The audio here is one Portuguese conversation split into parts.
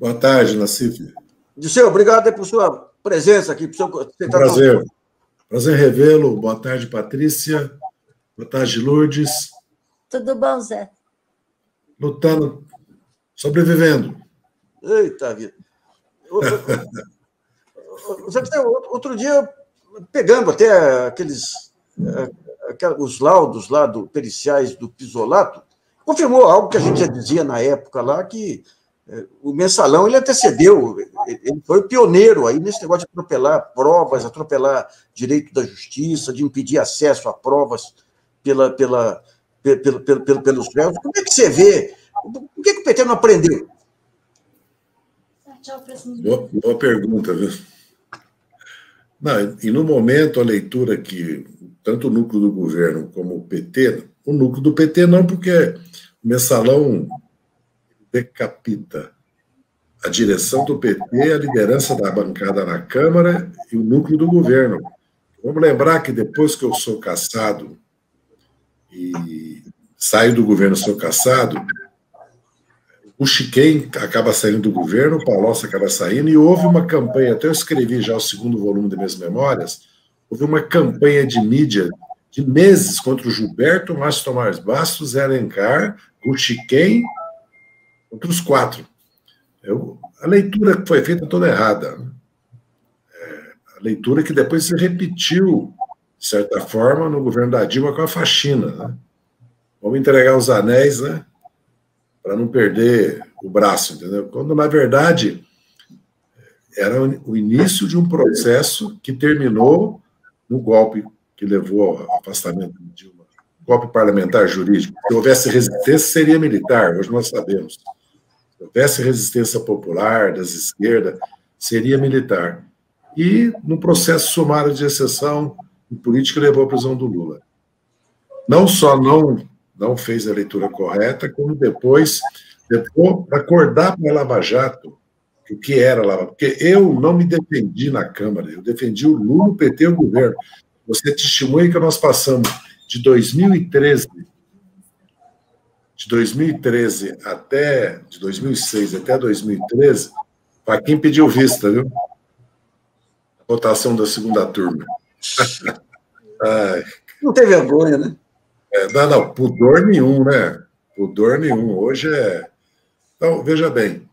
Boa tarde, Nassif. Dirceu, obrigado aí por sua presença aqui. Prazer. Prazer revê-lo. Boa tarde, Patrícia. Boa tarde, Lourdes. Tudo bom, Zé? Lutando, sobrevivendo. Eita vida. Outro dia, pegando até os laudos lá periciais do Pisolato, confirmou algo que a gente já dizia na época lá, que o Mensalão ele antecedeu, ele foi o pioneiro aí nesse negócio de atropelar provas, atropelar direito da justiça, de impedir acesso a provas pelos réus. Como é que você vê? Por que o PT não aprendeu? Boa pergunta, viu? Não, e no momento, a leitura que tanto o núcleo do governo como o PT, o núcleo do PT não, porque o Mensalão decapita a direção do PT, a liderança da bancada na Câmara e o núcleo do governo. Vamos lembrar que depois que eu sou cassado e saio do governo, sou cassado, o Chiquem acaba saindo do governo, o Palocci acaba saindo, e houve uma campanha, até eu escrevi já o segundo volume das minhas memórias, houve uma campanha de mídia de meses contra o Gilberto, Márcio Tomás Bastos, Zé Alencar, o Chiquem, contra os quatro. A leitura que foi feita toda errada. A leitura que depois se repetiu, de certa forma, no governo da Dilma com a faxina. Né? Vamos entregar os anéis, né? Para não perder o braço, entendeu? Quando, na verdade, era o início de um processo que terminou no golpe que levou ao afastamento de Dilma. Golpe parlamentar jurídico. Se houvesse resistência, seria militar, hoje nós sabemos. Se houvesse resistência popular, das esquerdas, seria militar. E, no processo sumário de exceção, o político levou à prisão do Lula. Não só não fez a leitura correta, como depois levou para acordar para a Lava Jato o que era Lava Jato. Porque eu não me defendi na Câmara, eu defendi o Lula, o PT e o governo. Você testemunha que nós passamos de 2006 até 2013, para quem pediu vista, viu? A votação da segunda turma. Não tem vergonha, né? Não, pudor nenhum, né? Pudor nenhum. Hoje é... Então, veja bem,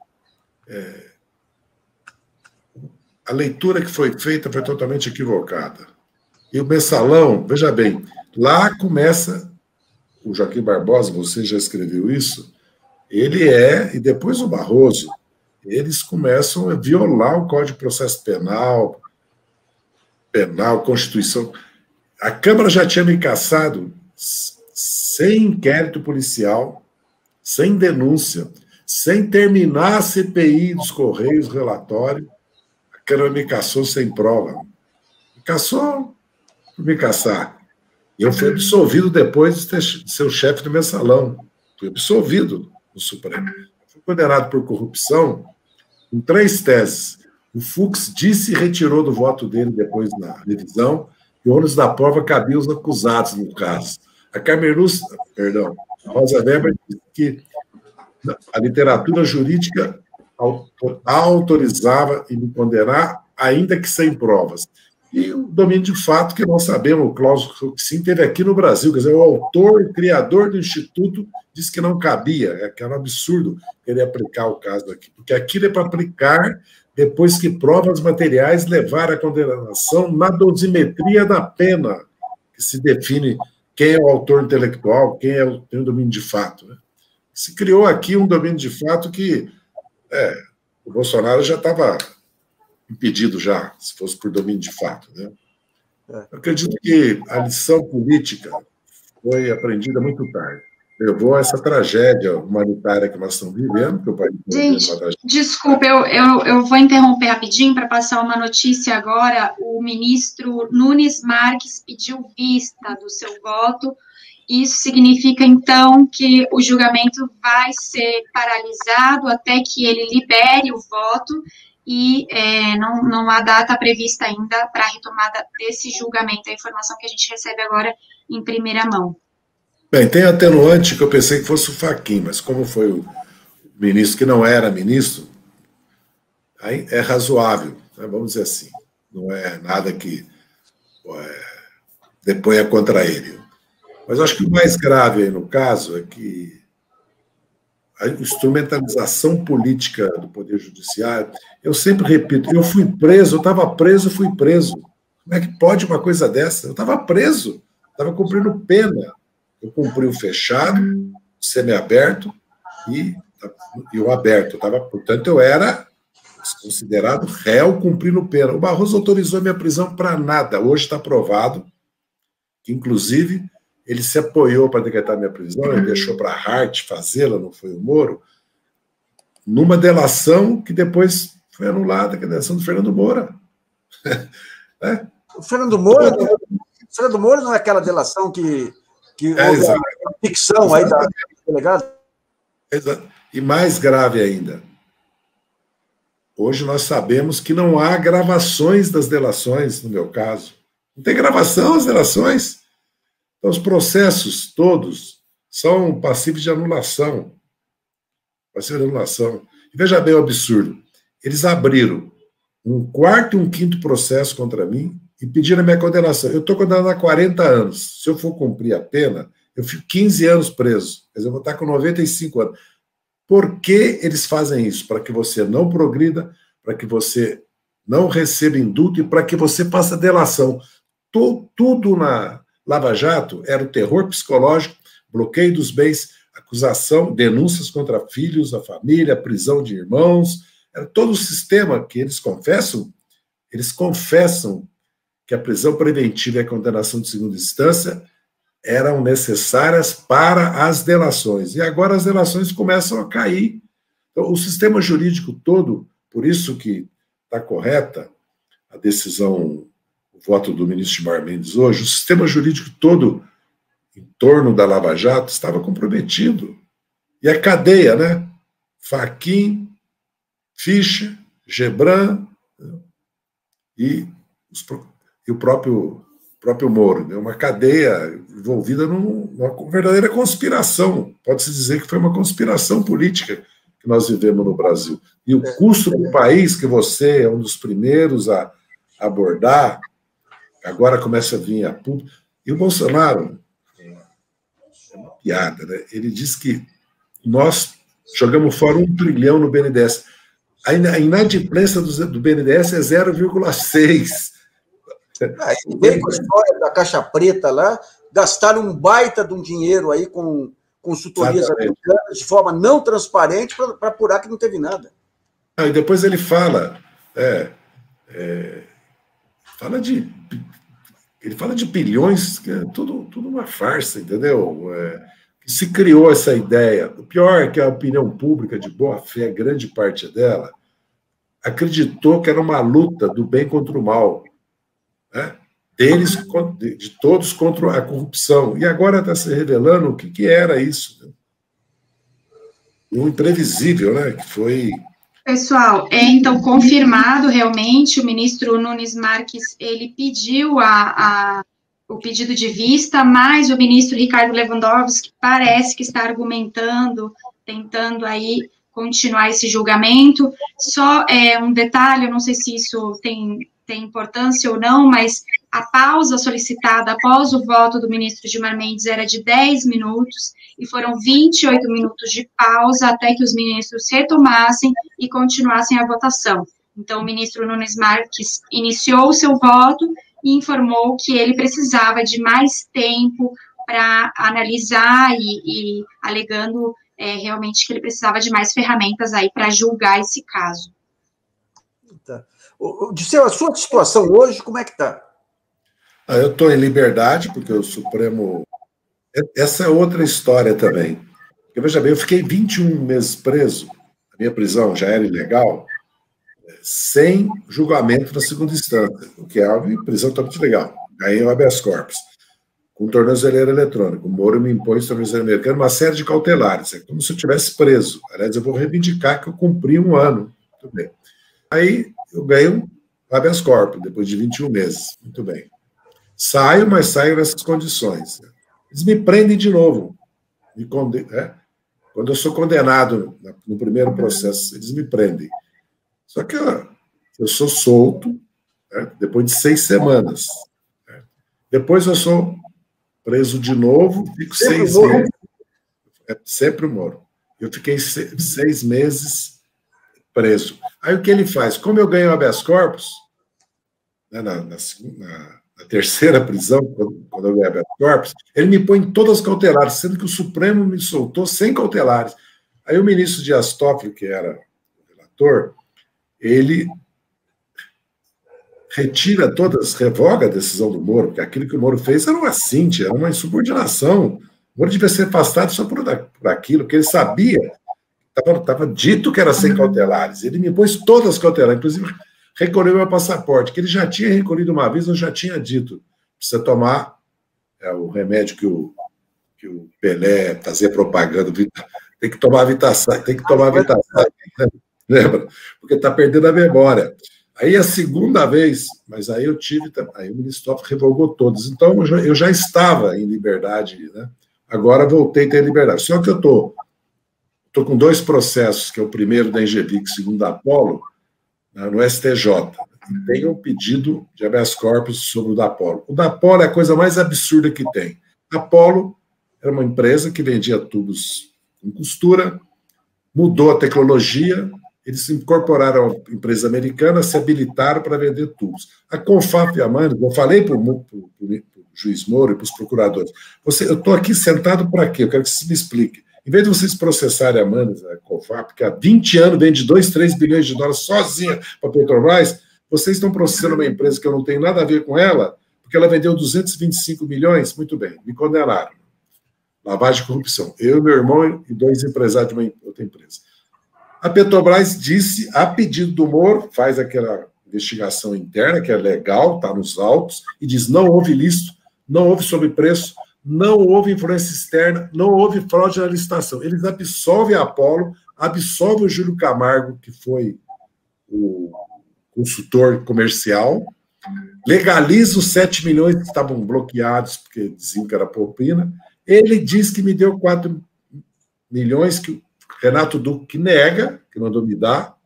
a leitura que foi feita foi totalmente equivocada. E o Mensalão, veja bem, lá começa... O Joaquim Barbosa, você já escreveu isso, e depois o Barroso, eles começam a violar o Código de Processo Penal, Constituição. A Câmara já tinha me cassado sem inquérito policial, sem denúncia, sem terminar a CPI dos Correios, relatório. A Câmara me cassou sem prova. Me cassou por me cassar. E eu fui absolvido depois de ser o chefe do Mensalão. Fui absolvido no Supremo. Fui condenado por corrupção com 3 teses. O Fux disse e retirou do voto dele depois na revisão que o ônus da prova cabia aos acusados no caso. A Rosa Weber disse que a literatura jurídica autorizava e me condenar, ainda que sem provas. E o domínio de fato, que nós sabemos, o Klaus Roxin teve aqui no Brasil, quer dizer, o autor, o criador do Instituto, disse que não cabia, que era um absurdo querer aplicar o caso aqui, porque aquilo é para aplicar depois que provas materiais levaram à condenação na dosimetria da pena, que se define quem é o autor intelectual, quem tem o domínio de fato. Né? Se criou aqui um domínio de fato que o Bolsonaro já estava impedido já, se fosse por domínio de fato. Né? Eu acredito que a lição política foi aprendida muito tarde. Levou a essa tragédia humanitária que nós estamos vivendo. Que o país Gente, desculpa, eu vou interromper rapidinho para passar uma notícia agora. O ministro Nunes Marques pediu vista do seu voto. Isso significa, então, que o julgamento vai ser paralisado até que ele libere o voto e não há data prevista ainda para a retomada desse julgamento. A informação que a gente recebe agora em primeira mão. Bem, tem atenuante que eu pensei que fosse o Fachin, mas como foi o ministro que não era ministro, aí é razoável, né? Vamos dizer assim. Não é nada que deponha contra ele. Mas acho que o mais grave aí no caso é que a instrumentalização política do Poder Judiciário, eu sempre repito, eu fui preso, eu estava preso, fui preso. Como é que pode uma coisa dessa? Eu estava preso, estava cumprindo pena. Eu cumpri o fechado, o semiaberto e o aberto. Portanto, eu era considerado réu cumprindo pena. O Barroso autorizou minha prisão para nada. Hoje está provado que, inclusive, ele se apoiou para decretar minha prisão, ele deixou para a Hart fazê-la, não foi o Moro, numa delação que depois foi anulada, que é a delação do Fernando Moura. É? O Fernando Moura não é aquela delação que houve a ficção aí da delegada? Exato. E mais grave ainda, hoje nós sabemos que não há gravações das delações, no meu caso. Não tem gravação das delações. Então, os processos todos são passíveis de anulação. Passível de anulação. E veja bem o absurdo. Eles abriram um quarto e um quinto processo contra mim e pediram a minha condenação. Eu estou condenado há 40 anos. Se eu for cumprir a pena, eu fico 15 anos preso. Quer dizer, eu vou estar com 95 anos. Por que eles fazem isso? Para que você não progrida, para que você não receba indulto e para que você faça delação. Tudo na Lava Jato era o terror psicológico, bloqueio dos bens, acusação, denúncias contra filhos, a família, prisão de irmãos. Era todo o sistema que eles confessam que a prisão preventiva e a condenação de segunda instância eram necessárias para as delações. E agora as delações começam a cair. Então, o sistema jurídico todo, por isso que está correta a decisão, o voto do ministro Gilmar Mendes hoje, o sistema jurídico todo em torno da Lava Jato estava comprometido. E a cadeia, né? Fachin, Fischer, Gebran e o próprio Moro, né? Uma cadeia envolvida numa verdadeira conspiração. Pode-se dizer que foi uma conspiração política que nós vivemos no Brasil. E o custo do país, que você é um dos primeiros a abordar, agora começa a vir a público. E o Bolsonaro, é uma piada, né? Ele diz que nós jogamos fora 1 trilhão no BNDES. A inadimplência do BNDES é 0,6%. Veio com a história da Caixa Preta lá, gastaram um baita de um dinheiro aí com consultorias americanas de forma não transparente para apurar que não teve nada. E depois ele fala de bilhões, que é tudo uma farsa, entendeu? Se criou essa ideia. O pior é que a opinião pública de boa fé, grande parte dela, acreditou que era uma luta do bem contra o mal, né? De todos contra a corrupção. E agora está se revelando o que era isso. Né? Um imprevisível, né? Que foi... Pessoal, então confirmado realmente, o ministro Nunes Marques, ele pediu o pedido de vista, mas o ministro Ricardo Lewandowski parece que está argumentando, tentando aí continuar esse julgamento. Só um detalhe, eu não sei se isso tem importância ou não, mas a pausa solicitada após o voto do ministro Gilmar Mendes era de 10 minutos, e foram 28 minutos de pausa até que os ministros retomassem e continuassem a votação. Então, o ministro Nunes Marques iniciou o seu voto e informou que ele precisava de mais tempo para analisar e alegando realmente que ele precisava de mais ferramentas aí para julgar esse caso. Tá. Disseu, a sua situação hoje, como é que está? Eu estou em liberdade, porque o Supremo... Essa é outra história também. Porque, veja bem, eu fiquei 21 meses preso, a minha prisão já era ilegal, sem julgamento na segunda instância, o que é uma prisão totalmente legal. Ganhei o habeas corpus, com tornozeleira eletrônica. O Moro me impôs tornozeleira americana, uma série de cautelares. É como se eu estivesse preso. Aliás, eu vou reivindicar que eu cumpri 1 ano. Muito bem. Aí eu ganhei um habeas corpus, depois de 21 meses. Muito bem. Saio, mas saio nessas condições. Eles me prendem de novo. Quando eu sou condenado no primeiro processo, eles me prendem. Só que eu sou solto, né, depois de 6 semanas. Né? Depois eu sou preso de novo, fico 6 meses. Sempre o Moro. Eu fiquei 6 meses preso. Aí o que ele faz? Como eu ganho habeas corpus, né, na terceira prisão, quando eu ganhei habeas corpus, ele me põe em todas as cautelares, sendo que o Supremo me soltou sem cautelares. Aí o ministro Dias Toffoli, que era o relator, ele revoga a decisão do Moro, porque aquilo que o Moro fez era uma cíntia, era uma insubordinação. O Moro devia ser afastado só por aquilo, que ele sabia, estava dito que era sem cautelares. Ele me pôs todas as cautelares, inclusive recolheu meu passaporte, que ele já tinha recolhido uma vez, eu já tinha dito, precisa tomar o remédio que o Pelé fazia propaganda, tem que tomar Vitasay, lembra? Porque está perdendo a memória. Aí a segunda vez, mas aí aí o ministro Toffoli revogou todos. Então eu já estava em liberdade, né? Agora voltei a ter liberdade. Só que eu estou com 2 processos, que é o primeiro da Engevic, o segundo da Apollo, no STJ. Tem um pedido de habeas corpus sobre o da Apollo. O da Apollo é a coisa mais absurda que tem. A Apollo era uma empresa que vendia tubos com costura, mudou a tecnologia, eles incorporaram a empresa americana, se habilitaram para vender tubos. A Confap e a Manes, eu falei para o juiz Moro e para os procuradores, eu estou aqui sentado para quê? Eu quero que vocês me expliquem. Em vez de vocês processarem a Manes, a Confap, que há 20 anos vende 2, 3 bilhões de dólares sozinha para a Petrobras, vocês estão processando uma empresa que eu não tenho nada a ver com ela, porque ela vendeu 225 milhões, muito bem, me condenaram. Lavagem de corrupção. Eu, meu irmão e 2 empresários de uma outra empresa. A Petrobras disse, a pedido do Moro, faz aquela investigação interna, que é legal, está nos autos, e diz, não houve ilícito, não houve sobrepreço, não houve influência externa, não houve fraude na licitação. Eles absolvem a Apollo, absolvem o Júlio Camargo, que foi o consultor comercial, legaliza os 7 milhões que estavam bloqueados, porque diziam que era propina. Ele diz que me deu 4 milhões, que o Renato Duque nega, que mandou me dar,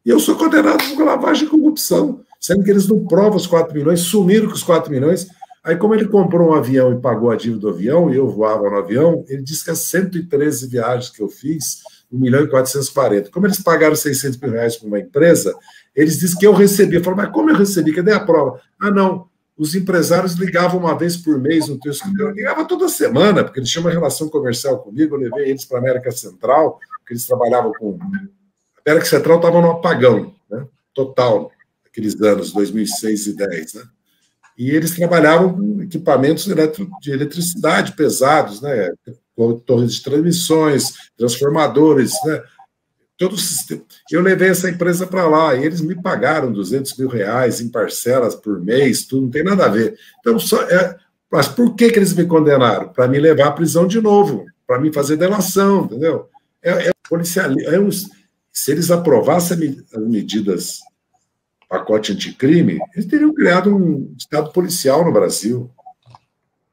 e eu sou condenado por lavagem e corrupção, sendo que eles não provam os 4 milhões, sumiram com os 4 milhões. Aí, como ele comprou um avião e pagou a dívida do avião, e eu voava no avião, ele disse que as 113 viagens que eu fiz, 1.440.000. Como eles pagaram 600 mil reais para uma empresa, eles dizem que eu recebi. Eu falo, mas como eu recebi? Cadê a prova? Ah, não. Os empresários ligavam uma vez por mês no teu escritório. Eu ligava toda semana, porque eles tinham uma relação comercial comigo. Eu levei eles para a América Central, porque eles trabalhavam com... A América Central estava no apagão, né? Total, aqueles anos, 2006 e 2010, né? E eles trabalhavam com equipamentos de eletricidade pesados, né? Torres de transmissões, transformadores, né? Todo o sistema. Eu levei essa empresa para lá e eles me pagaram 200 mil reais em parcelas por mês, tudo, não tem nada a ver. Então, mas por que eles me condenaram? Para me levar à prisão de novo, para me fazer delação, entendeu? Se eles aprovassem as medidas, pacote anticrime, eles teriam criado um estado policial no Brasil.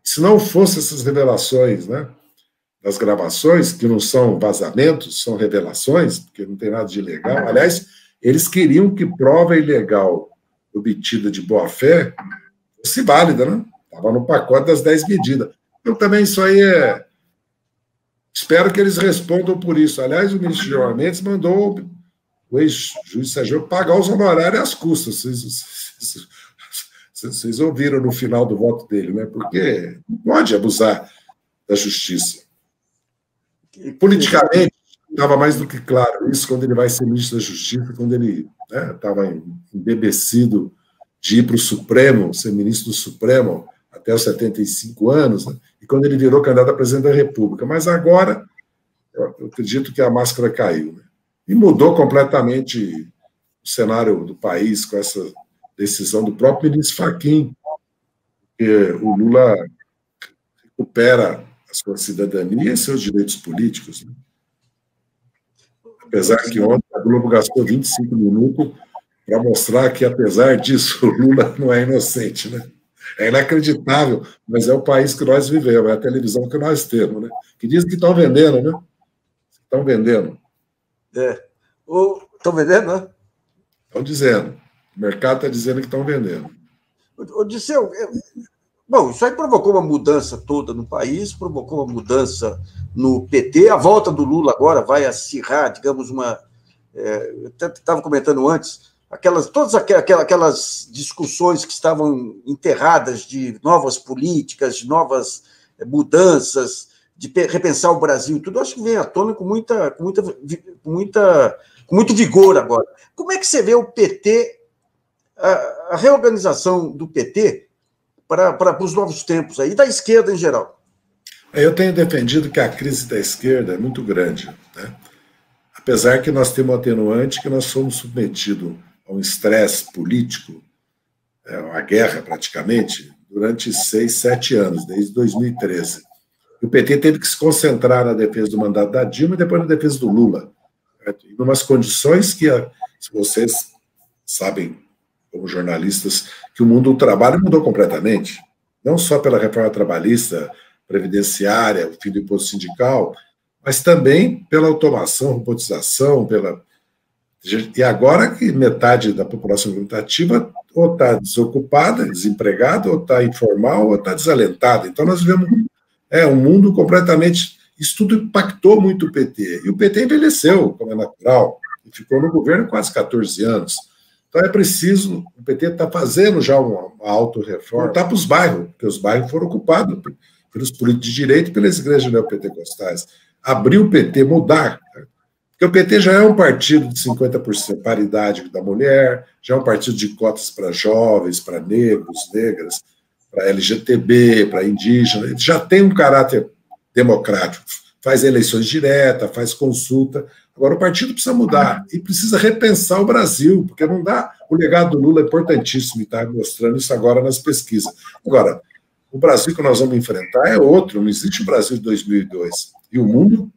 Se não fossem essas revelações, né? Das gravações, que não são vazamentos, são revelações, porque não tem nada de ilegal. Aliás, eles queriam que prova ilegal obtida de boa-fé fosse válida, né? Estava no pacote das 10 medidas. Então, também isso aí é... Espero que eles respondam por isso. Aliás, o ministro Gilmar Mendes mandou o ex-juiz Sérgio pagar os honorários às custas. Vocês ouviram no final do voto dele, né? Porque não pode abusar da justiça. Politicamente, estava mais do que claro isso quando ele vai ser ministro da Justiça, quando ele estava embebecido de ir para o Supremo, ser ministro do Supremo até os 75 anos, né? E quando ele virou candidato a presidente da República. Mas agora, eu acredito que a máscara caiu, né? E mudou completamente o cenário do país com essa decisão do próprio ministro Fachin, que o Lula recupera a sua cidadania e seus direitos políticos, né? Apesar que ontem a Globo gastou 25 minutos para mostrar que, apesar disso, o Lula não é inocente, né? É inacreditável, mas é o país que nós vivemos, é a televisão que nós temos, né? Que dizem que estão vendendo, né? Estão vendendo. Estão vendendo, né? Estão dizendo. O mercado está dizendo que estão vendendo. Odisseu, bom, isso aí provocou uma mudança toda no país, provocou uma mudança no PT. A volta do Lula agora vai acirrar, digamos, eu estava comentando antes, todas aquelas discussões que estavam enterradas de novas políticas, de novas mudanças, de repensar o Brasil, tudo, acho que vem à tona com muito vigor agora. Como é que você vê o PT, a reorganização do PT para os novos tempos aí, da esquerda em geral? Eu tenho defendido que a crise da esquerda é muito grande, né? Apesar que nós temos um atenuante que nós fomos submetidos a um estresse político, uma guerra praticamente, durante 6, 7 anos, desde 2013. E o PT teve que se concentrar na defesa do mandato da Dilma e depois na defesa do Lula. Em umas condições que, se vocês sabem, como jornalistas, que o mundo do trabalho mudou completamente. Não só pela reforma trabalhista, previdenciária, o fim do imposto sindical, mas também pela automação, robotização, E agora que metade da população ativa ou está desocupada, desempregada, ou está informal, ou está desalentada. Então nós vivemos um mundo completamente... Isso tudo impactou muito o PT. E o PT envelheceu, como é natural, e ficou no governo quase 14 anos. Então é preciso... O PT está fazendo já uma auto-reforma, voltar para os bairros, porque os bairros foram ocupados pelos políticos de direita e pelas igrejas neopentecostais. Abrir o PT, mudar... Porque o PT já é um partido de 50% paridade da mulher, já é um partido de cotas para jovens, para negros, negras, para LGTB, para indígenas, ele já tem um caráter democrático, faz eleições diretas, faz consulta. Agora o partido precisa mudar e precisa repensar o Brasil, porque não dá... O legado do Lula é importantíssimo e está mostrando isso agora nas pesquisas. Agora, o Brasil que nós vamos enfrentar é outro, não existe o Brasil de 2002. E o mundo...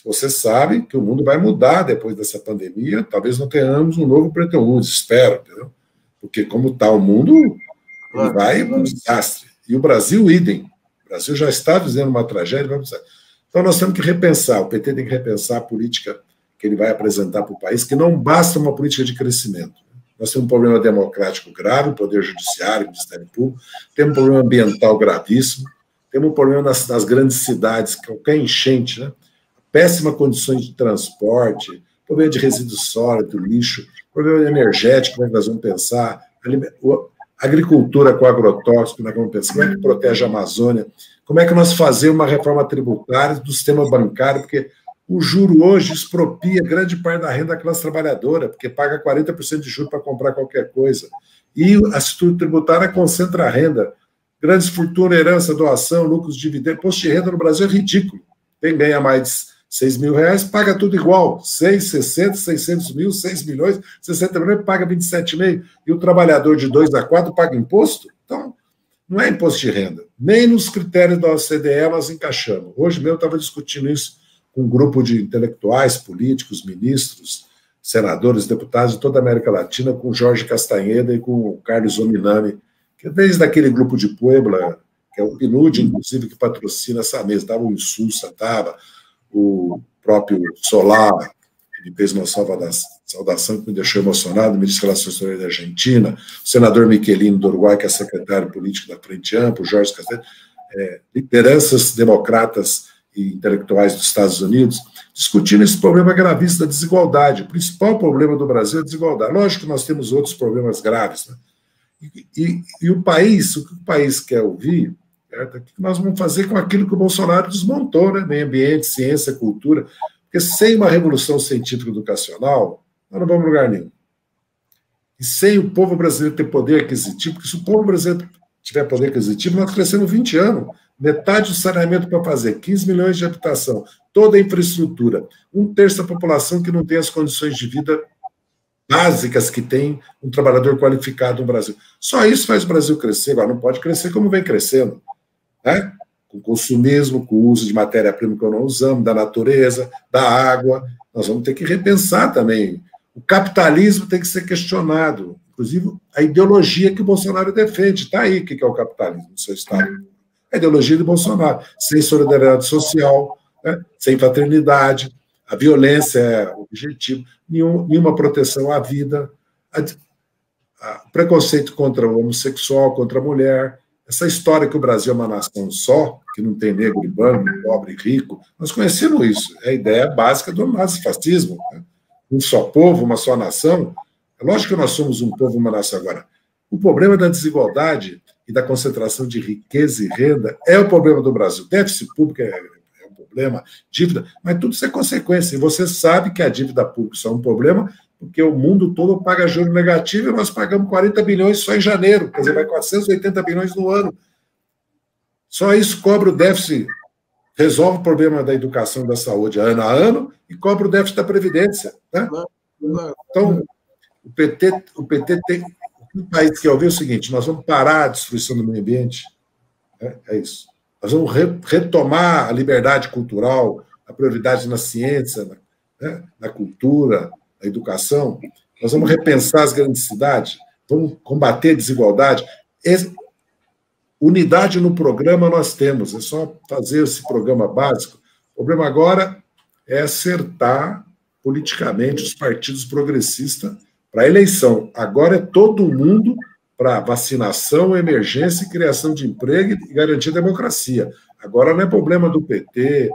Você sabe que o mundo vai mudar depois dessa pandemia, talvez não tenhamos um novo Bretton Woods, espero, entendeu? Porque como está o mundo, ele vai um desastre. E o Brasil, idem. O Brasil já está vivendo uma tragédia, vai precisar. Então nós temos que repensar, o PT tem que repensar a política que ele vai apresentar para o país, que não basta uma política de crescimento. Nós temos um problema democrático grave, o Poder Judiciário, o Ministério Público, temos um problema ambiental gravíssimo, temos um problema nas grandes cidades, qualquer enchente, né? Péssimas condições de transporte, problema de resíduos sólidos, lixo, problema energético, como é que nós vamos pensar, agricultura com agrotóxico, nós vamos pensar, como é que protege a Amazônia, como é que nós fazemos uma reforma tributária do sistema bancário, porque o juro hoje expropria grande parte da renda da classe trabalhadora, porque paga 40% de juros para comprar qualquer coisa. E a estrutura tributária concentra a renda. Grandes fortunas, herança, doação, lucros, dividendos, imposto de renda no Brasil é ridículo. Quem ganha mais de R$6.000, paga tudo igual. 6, 60, 600 mil, 6 milhões, 60 milhões, paga 27,5. E o trabalhador de 2 a 4 paga imposto? Então, não é imposto de renda. Nem nos critérios da OCDE nós encaixamos. Hoje mesmo eu estava discutindo isso com um grupo de intelectuais, políticos, ministros, senadores, deputados de toda a América Latina, com Jorge Castanheda e com o Carlos Ominami, que é desde aquele grupo de Puebla, que é o PNUD, inclusive, que patrocina essa mesa. Estava o Insulsa, estava o próprio Solar, que me fez uma saudação que me deixou emocionado, o ministro das Relações Exteriores da Argentina, o senador Michelino do Uruguai, que é secretário político da Frente Ampla, o Jorge Castanheda, lideranças democratas e intelectuais dos Estados Unidos, discutindo esse problema gravíssimo da desigualdade. O principal problema do Brasil é a desigualdade. Lógico que nós temos outros problemas graves, né? E o país, o que o país quer ouvir, o que nós vamos fazer com aquilo que o Bolsonaro desmontou, né? Meio ambiente, ciência, cultura, porque sem uma revolução científica educacional, nós não vamos a lugar nenhum. E sem o povo brasileiro ter poder aquisitivo, porque se o povo brasileiro tiver poder aquisitivo, nós crescemos 20 anos, metade do saneamento para fazer, 15 milhões de habitação, toda a infraestrutura, 1/3 da população que não tem as condições de vida básicas que tem um trabalhador qualificado no Brasil. Só isso faz o Brasil crescer. Agora, não pode crescer como vem crescendo, né? Com consumismo, com o uso de matéria-prima que não usamos, da natureza, da água. Nós vamos ter que repensar também. O capitalismo tem que ser questionado, inclusive a ideologia que o Bolsonaro defende. Está aí o que é o capitalismo no seu Estado. A ideologia do Bolsonaro, sem solidariedade social, né? Sem fraternidade, a violência é o objetivo, nenhuma proteção à vida, preconceito contra o homossexual, contra a mulher, essa história que o Brasil é uma nação só, que não tem negro e branco, pobre e rico, nós conhecemos isso. É a ideia básica do nazifascismo. Né? Um só povo, uma só nação. É lógico que nós somos um povo, uma nação agora. O problema da desigualdade e da concentração de riqueza e renda é o problema do Brasil. Déficit público é um problema, dívida, mas tudo isso é consequência. E você sabe que a dívida pública é um problema, porque o mundo todo paga juro negativo e nós pagamos 40 bilhões só em janeiro, quer dizer, vai 480 bilhões no ano. Só isso cobre o déficit, resolve o problema da educação e da saúde ano a ano e cobre o déficit da Previdência. Né? Então, o PT tem um país que ouvir o seguinte: nós vamos parar a destruição do meio ambiente. É isso. Nós vamos retomar a liberdade cultural, a prioridade na ciência, né? Na cultura, na educação. Nós vamos repensar as grandes cidades, vamos combater a desigualdade. Unidade no programa nós temos, é só fazer esse programa básico. O problema agora é acertar politicamente os partidos progressistas para a eleição. Agora é todo mundo para vacinação, emergência e criação de emprego e garantir a democracia. Agora não é problema do PT,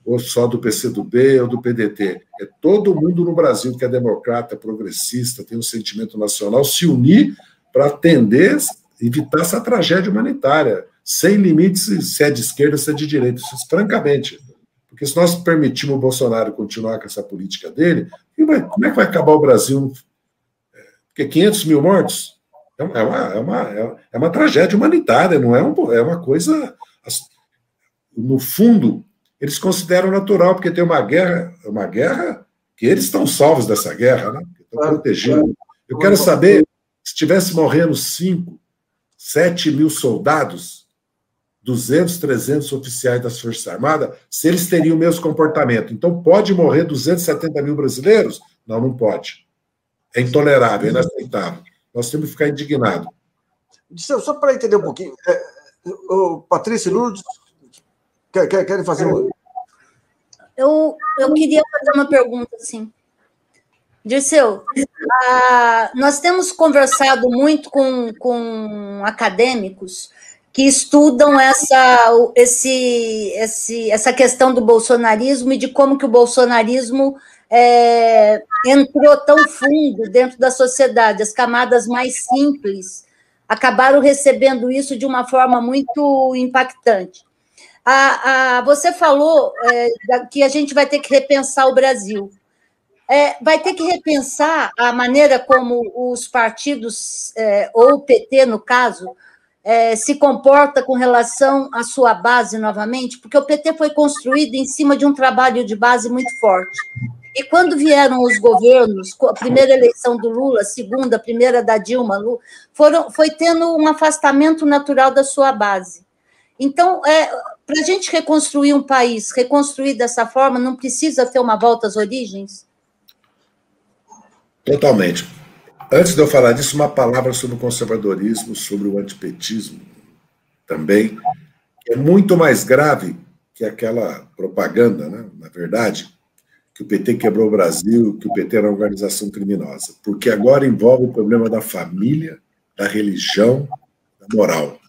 ou só do PCdoB ou do PDT. É todo mundo no Brasil que é democrata, progressista, tem um sentimento nacional, se unir para atender, evitar essa tragédia humanitária, sem limites se é de esquerda, se é de direita, isso, francamente. Porque se nós permitirmos o Bolsonaro continuar com essa política dele, como é que vai acabar o Brasil? Porque 500 mil mortos é uma tragédia humanitária, não é uma coisa... No fundo, eles consideram natural, porque tem uma guerra que eles estão salvos dessa guerra, né? Estão protegidos. Eu quero saber, se tivesse morrendo 5, 7 mil soldados, 200, 300 oficiais das Forças Armadas, se eles teriam o mesmo comportamento. Então, pode morrer 270 mil brasileiros? Não, não pode. É intolerável, é inaceitável. Nós temos que ficar indignados. Só para entender um pouquinho, Patrícia e Lourdes, querem fazer uma... Eu queria fazer uma pergunta, assim. Dirceu, nós temos conversado muito com acadêmicos que estudam essa questão do bolsonarismo e de como que o bolsonarismo entrou tão fundo dentro da sociedade. As camadas mais simples acabaram recebendo isso de uma forma muito impactante. Você falou que a gente vai ter que repensar o Brasil. Vai ter que repensar a maneira como os partidos, ou o PT, no caso, se comporta com relação à sua base novamente, porque o PT foi construído em cima de um trabalho de base muito forte. E quando vieram os governos, a primeira eleição do Lula, a segunda, a primeira da Dilma, foi tendo um afastamento natural da sua base. Então, para a gente reconstruir um país, reconstruir dessa forma, não precisa ter uma volta às origens? Totalmente. Antes de eu falar disso, uma palavra sobre o conservadorismo, sobre o antipetismo também, que é muito mais grave que aquela propaganda, né? Na verdade, que o PT quebrou o Brasil, que o PT era uma organização criminosa, porque agora envolve o problema da família, da religião, da moral.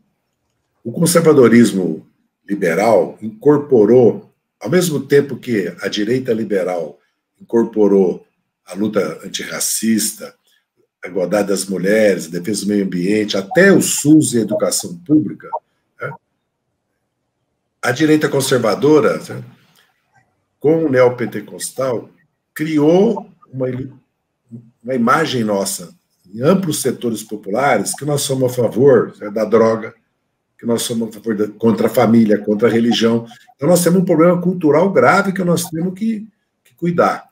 O conservadorismo liberal incorporou, ao mesmo tempo que a direita liberal incorporou a luta antirracista, a igualdade das mulheres, a defesa do meio ambiente, até o SUS e a educação pública, né? A direita conservadora, com o neopentecostal, criou uma imagem nossa, em amplos setores populares, que nós somos a favor da droga, que nós somos a favor contra a família, contra a religião. Então, nós temos um problema cultural grave que nós temos que cuidar.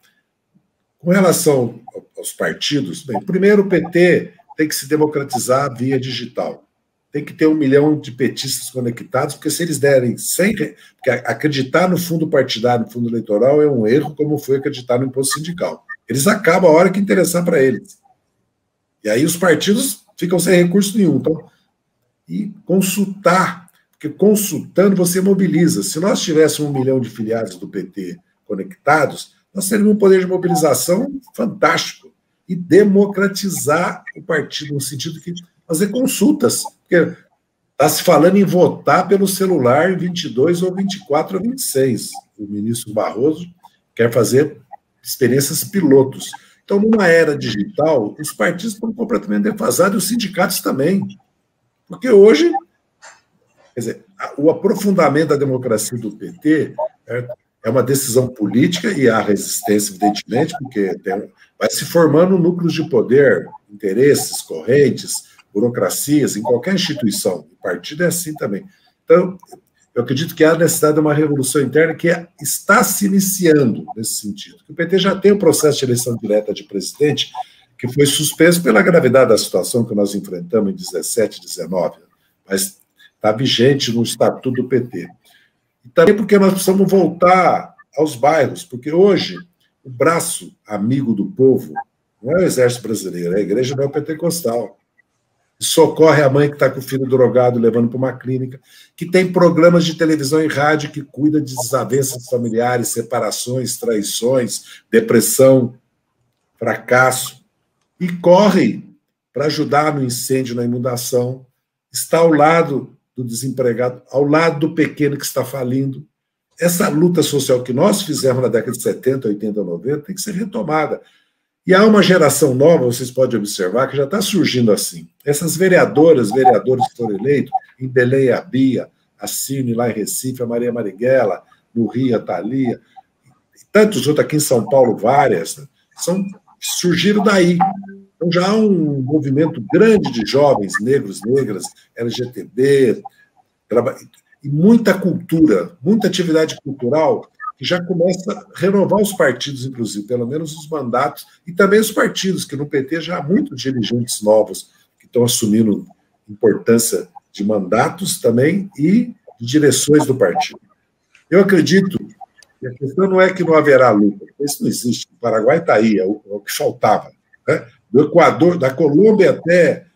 Com relação aos partidos, bem, primeiro o PT tem que se democratizar via digital. Tem que ter 1 milhão de petistas conectados, porque se eles derem 100... Porque acreditar no fundo partidário, no fundo eleitoral, é um erro, como foi acreditar no imposto sindical. Eles acabam a hora que interessar para eles. E aí os partidos ficam sem recurso nenhum. Então, e consultar, porque consultando você mobiliza. Se nós tivéssemos 1 milhão de filiados do PT conectados, nós teríamos um poder de mobilização fantástico. e democratizar o partido, no sentido de fazer consultas, porque está se falando em votar pelo celular em 22 ou 24 ou 26. O ministro Barroso quer fazer experiências pilotos. Então, numa era digital, os partidos estão completamente defasados e os sindicatos também. Porque hoje, quer dizer, o aprofundamento da democracia do PT é uma decisão política e há resistência, evidentemente, porque vai se formando núcleos de poder, interesses, correntes, burocracias, em qualquer instituição. O partido é assim também. Então, eu acredito que há necessidade de uma revolução interna que está se iniciando nesse sentido. O PT já tem um processo de eleição direta de presidente que foi suspenso pela gravidade da situação que nós enfrentamos em 17, 19, mas está vigente no estatuto do PT. E também porque nós precisamos voltar aos bairros, porque hoje o braço amigo do povo não é o Exército Brasileiro, é a Igreja Neopentecostal. Socorre a mãe que está com o filho drogado, levando para uma clínica, que tem programas de televisão e rádio que cuida de desavenças familiares, separações, traições, depressão, fracasso, e corre para ajudar no incêndio, na inundação, está ao lado do desempregado, ao lado do pequeno que está falindo. Essa luta social que nós fizemos na década de 70, 80, 90 tem que ser retomada. E há uma geração nova, vocês podem observar, que já está surgindo assim. Essas vereadores que foram eleitos, em Belém a Bia, a Cine lá em Recife, a Maria Marighella, no Rio a Thalia, e tantos outros aqui em São Paulo, várias, né, surgiram daí. Então já há um movimento grande de jovens, negros, negras, LGTB, e muita cultura, muita atividade cultural, que já começa a renovar os partidos, inclusive, pelo menos os mandatos, e também os partidos, que no PT já há muitos dirigentes novos que estão assumindo importância de mandatos também e de direções do partido. Eu acredito que a questão não é que não haverá luta, isso não existe. O Paraguai está aí, é o que faltava. Né? Do Equador, da Colômbia até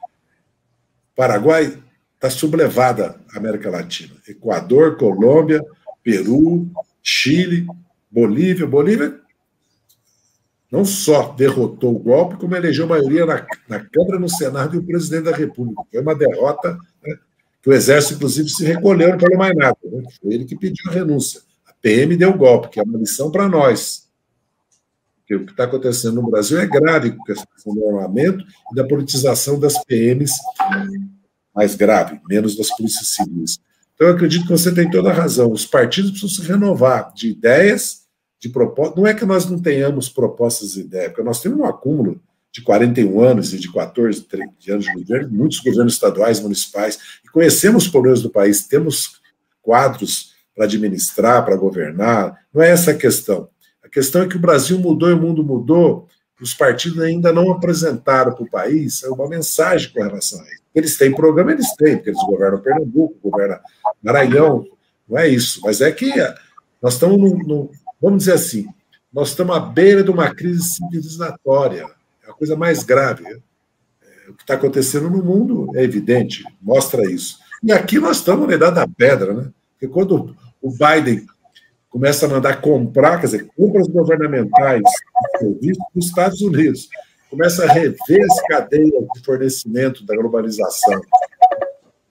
Paraguai, está sublevada a América Latina. Equador, Colômbia, Peru, Chile, Bolívia. Bolívia não só derrotou o golpe, como elegeu maioria na Câmara, no Senado e o presidente da República. Foi uma derrota, né, que o Exército, inclusive, se recolheu, não falou mais nada. Né? Foi ele que pediu a renúncia. A PM deu o golpe, que é uma lição para nós. Porque o que está acontecendo no Brasil é grave, com a questão do armamento e da politização das PMs, mais grave, menos das polícias civis. Então, eu acredito que você tem toda a razão. Os partidos precisam se renovar de ideias, de propostas. Não é que nós não tenhamos propostas e ideias, porque nós temos um acúmulo de 41 anos e de 14, 30 anos de governo, muitos governos estaduais, municipais, e conhecemos os problemas do país, temos quadros para administrar, para governar. Não é essa a questão. A questão é que o Brasil mudou e o mundo mudou, os partidos ainda não apresentaram para o país uma mensagem com relação a isso. Eles têm programa, eles têm, porque eles governam Pernambuco, governam Maranhão, não é isso. Mas é que nós estamos, vamos dizer assim, nós estamos à beira de uma crise civilizatória, é a coisa mais grave. O que está acontecendo no mundo é evidente, mostra isso. E aqui nós estamos na idade da pedra, né? Porque quando o Biden começa a mandar comprar, quer dizer, compras governamentais de serviços dos Estados Unidos, começa a rever as cadeias de fornecimento da globalização.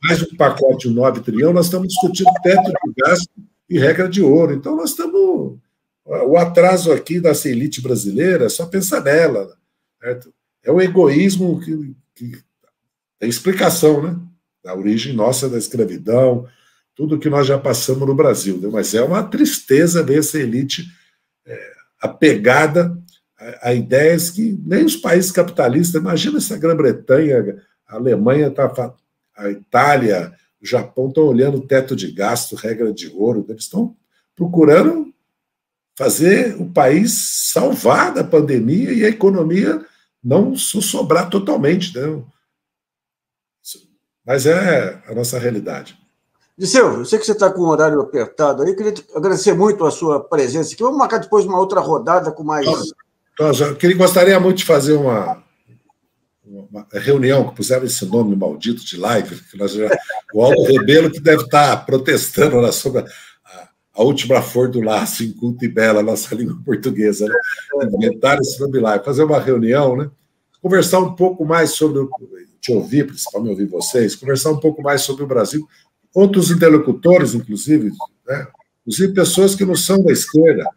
Mais um pacote de 9 trilhões, nós estamos discutindo teto de gasto e regra de ouro. Então, nós estamos... O atraso aqui dessa elite brasileira, só pensa nela. Certo? É o egoísmo que tem explicação, né? Da origem nossa da escravidão, tudo que nós já passamos no Brasil. Né? Mas é uma tristeza ver essa elite apegada a ideias que nem os países capitalistas, imagina essa Grã-Bretanha, a Alemanha, a Itália, o Japão estão olhando o teto de gasto, regra de ouro, eles estão procurando fazer o país salvar da pandemia e a economia não sobrar totalmente. Né? Mas é a nossa realidade. Disseu, eu sei que você está com o horário apertado aí, queria te agradecer muito a sua presença aqui. Vamos marcar depois uma outra rodada com mais... Eu gostaria muito de fazer uma reunião, que puseram esse nome maldito de live, que o Aldo Rebelo, que deve estar protestando lá sobre a última flor do laço, em culto e bela, nossa língua portuguesa, né? Inventaram esse nome live, fazer uma reunião, né? conversar um pouco mais sobre, te ouvir, principalmente ouvir vocês, conversar um pouco mais sobre o Brasil, outros interlocutores, inclusive, né? Inclusive pessoas que não são da esquerda.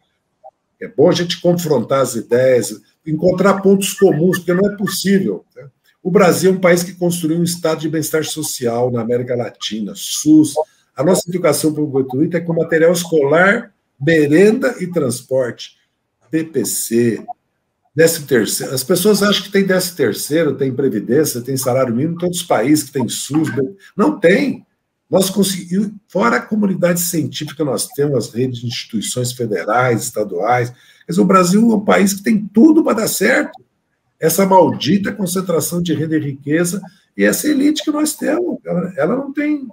É bom a gente confrontar as ideias, encontrar pontos comuns, porque não é possível, né? O Brasil é um país que construiu um estado de bem-estar social na América Latina, SUS. A nossa educação pública gratuita é com material escolar, merenda e transporte. BPC, 13º. As pessoas acham que tem 13º, tem previdência, tem salário mínimo em todos os países que tem SUS. Não tem. Nós conseguimos, fora a comunidade científica, nós temos as redes de instituições federais, estaduais. Quer dizer, o Brasil é um país que tem tudo para dar certo. Essa maldita concentração de renda e riqueza e essa elite que nós temos, ela não tem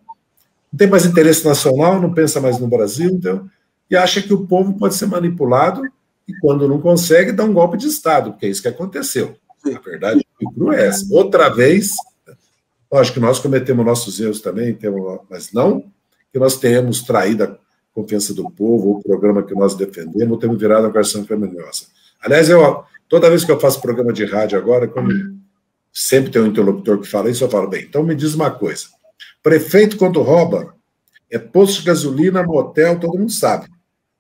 mais interesse nacional, não pensa mais no Brasil, então, e acha que o povo pode ser manipulado e, quando não consegue, dá um golpe de Estado, porque é isso que aconteceu. A verdade é essa. Outra vez, lógico que nós cometemos nossos erros também, mas não que nós tenhamos traído a confiança do povo, o programa que nós defendemos, ou temos virado uma versão criminosa. Aliás, toda vez que eu faço programa de rádio agora, quando sempre tem um interlocutor que fala isso, eu falo, bem, então me diz uma coisa. Prefeito, quando rouba, é posto de gasolina, motel, todo mundo sabe.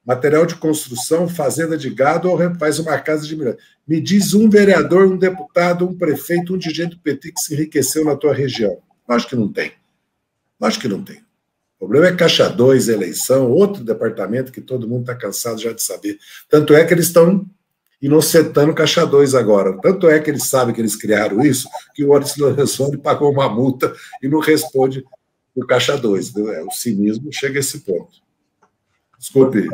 Material de construção, fazenda de gado, ou faz uma casa de milhões. Me diz um vereador, um deputado, um prefeito, um dirigente do PT que se enriqueceu na tua região. Acho que não tem. Acho que não tem. O problema é Caixa 2, eleição, outro departamento que todo mundo está cansado já de saber. Tanto é que eles estão inocentando Caixa 2 agora. Tanto é que eles sabem que eles criaram isso, que o Oris Lorenzoni pagou uma multa e não responde o Caixa 2. O cinismo chega a esse ponto. Desculpe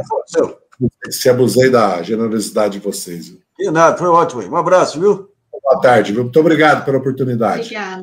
se abusei da generosidade de vocês. De nada, foi ótimo. Um abraço, viu? Boa tarde, viu? Muito obrigado pela oportunidade. Obrigada.